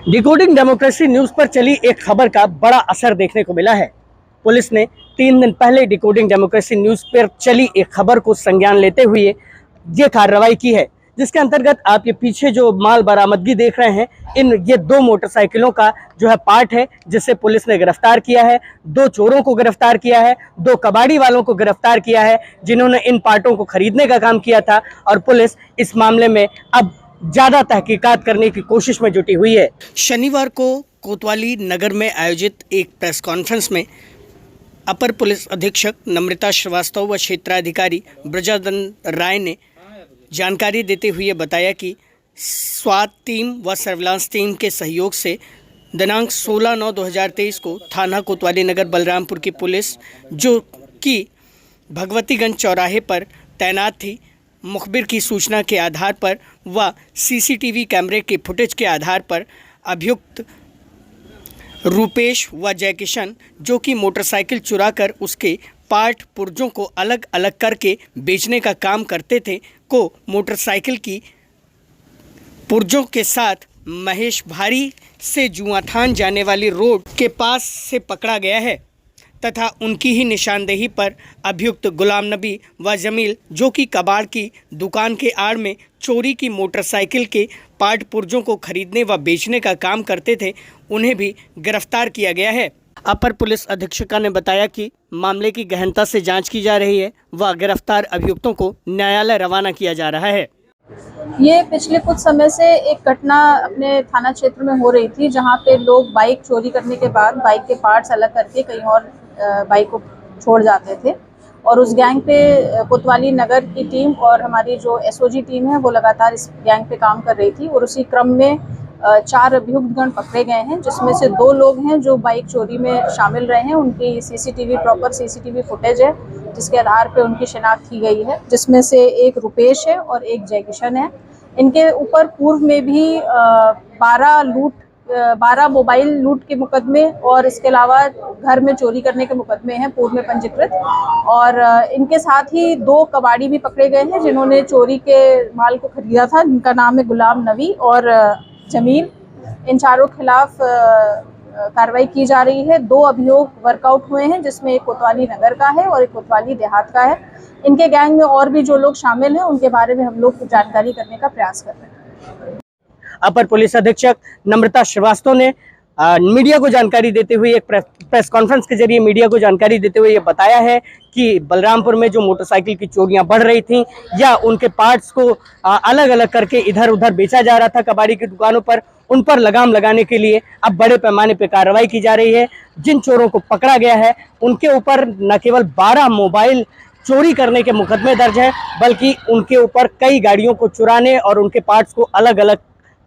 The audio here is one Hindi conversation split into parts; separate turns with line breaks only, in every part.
डिकोडिंग डेमोक्रेसी न्यूज पर चली एक खबर का बड़ा असर देखने को मिला है। पुलिस ने 3 दिन पहले डिकोडिंग डेमोक्रेसी न्यूज पर चली एक खबर को संज्ञान लेते हुए ये कार्रवाई की है, जिसके अंतर्गत आप ये पीछे जो माल बरामदगी देख रहे हैं, ये 2 मोटरसाइकिलों का जो है पार्ट है, जिसे पुलिस ने गिरफ्तार किया है। 2 चोरों को गिरफ्तार किया है, 2 कबाड़ी वालों को गिरफ्तार किया है, जिन्होंने इन पार्टों को खरीदने का काम किया था। और पुलिस इस मामले में अब ज्यादा तहकीकात करने की कोशिश में जुटी हुई है। शनिवार को कोतवाली नगर में आयोजित एक प्रेस कॉन्फ्रेंस में अपर पुलिस अधीक्षक नम्रता श्रीवास्तव व क्षेत्राधिकारी ब्रजानंद राय ने जानकारी देते हुए बताया कि स्वात टीम व सर्विलांस टीम के सहयोग से दिनांक 16/9/2023 को थाना कोतवाली नगर बलरामपुर की पुलिस, जो कि भगवतीगंज चौराहे पर तैनात थी, मुखबिर की सूचना के आधार पर व सीसीटीवी कैमरे के फुटेज के आधार पर अभियुक्त रूपेश व जयकिशन, जो कि मोटरसाइकिल चुराकर उसके पार्ट पुर्जों को अलग अलग करके बेचने का काम करते थे, को मोटरसाइकिल की पुर्जों के साथ महेश भारी से जुआथान जाने वाली रोड के पास से पकड़ा गया है तथा उनकी ही निशानदेही पर अभियुक्त गुलाम नबी व जमील, जो कि कबाड़ की दुकान के आड़ में चोरी की मोटरसाइकिल के पार्ट पुर्जों को खरीदने व बेचने का काम करते थे, उन्हें भी गिरफ्तार किया गया है। अपर पुलिस अधीक्षका ने बताया कि मामले की गहनता से जांच की जा रही है व गिरफ्तार अभियुक्तों को न्यायालय रवाना किया जा रहा है।
ये पिछले कुछ समय से एक घटना अपने थाना क्षेत्र में हो रही थी, जहां पे लोग बाइक चोरी करने के बाद बाइक के पार्ट्स अलग करके कहीं और बाइक को छोड़ जाते थे। और उस गैंग पे कोतवाली नगर की टीम और हमारी जो एसओजी टीम है वो लगातार इस गैंग पे काम कर रही थी। और उसी क्रम में 4 अभियुक्तगण पकड़े गए हैं, जिसमें से 2 लोग हैं जो बाइक चोरी में शामिल रहे हैं। उनकी प्रॉपर सीसीटीवी फुटेज है, जिसके आधार पे उनकी शिनाख्त की गई है, जिसमें से एक रुपेश है और एक जयकिशन है। इनके ऊपर पूर्व में भी 12 मोबाइल लूट के मुकदमे और इसके अलावा घर में चोरी करने के मुकदमे हैं पूर्व में पंजीकृत। और इनके साथ ही 2 कबाड़ी भी पकड़े गए हैं, जिन्होंने चोरी के माल को खरीदा था। इनका नाम है गुलाम नबी और जमील। इन चारों के खिलाफ कार्रवाई की जा रही है। 2 अभियोग वर्कआउट हुए हैं, जिसमें एक कोतवाली नगर का है और एक कोतवाली देहात का है। इनके गैंग में और भी जो लोग शामिल हैं, उनके बारे में हम लोग जानकारी करने का प्रयास कर रहे हैं।
अपर पुलिस अधीक्षक नम्रता श्रीवास्तव ने मीडिया को जानकारी देते हुए एक प्रेस कॉन्फ्रेंस के जरिए मीडिया को जानकारी देते हुए ये बताया है कि बलरामपुर में जो मोटरसाइकिल की चोरियां बढ़ रही थीं या उनके पार्ट्स को अलग अलग करके इधर उधर बेचा जा रहा था कबाड़ी की दुकानों पर, उन पर लगाम लगाने के लिए अब बड़े पैमाने पर कार्रवाई की जा रही है। जिन चोरों को पकड़ा गया है उनके ऊपर न केवल 12 मोबाइल चोरी करने के मुकदमे दर्ज हैं, बल्कि उनके ऊपर कई गाड़ियों को चुराने और उनके पार्ट्स को अलग अलग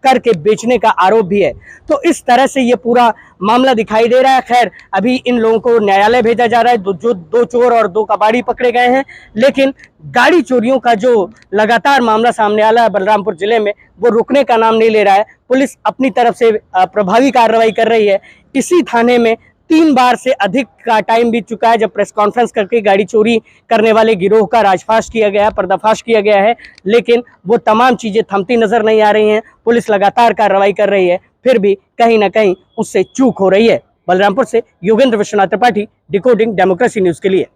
करके बेचने का आरोप भी है। तो इस तरह से ये पूरा मामला दिखाई दे रहा है। खैर, अभी इन लोगों को न्यायालय भेजा जा रहा है। जो 2 चोर और 2 कबाड़ी पकड़े गए हैं, लेकिन गाड़ी चोरियों का जो लगातार मामला सामने आ रहा है बलरामपुर जिले में, वो रुकने का नाम नहीं ले रहा है। पुलिस अपनी तरफ से प्रभावी कार्रवाई कर रही है। इसी थाने में 3 बार से अधिक का टाइम बीत चुका है जब प्रेस कॉन्फ्रेंस करके गाड़ी चोरी करने वाले गिरोह का राजफाश किया गया, पर्दाफाश किया गया है, लेकिन वो तमाम चीजें थमती नजर नहीं आ रही हैं। पुलिस लगातार कार्रवाई कर रही है, फिर भी कहीं ना कहीं उससे चूक हो रही है। बलरामपुर से Yogendra Vishwanath Tripathi, decoding democracy news के लिए।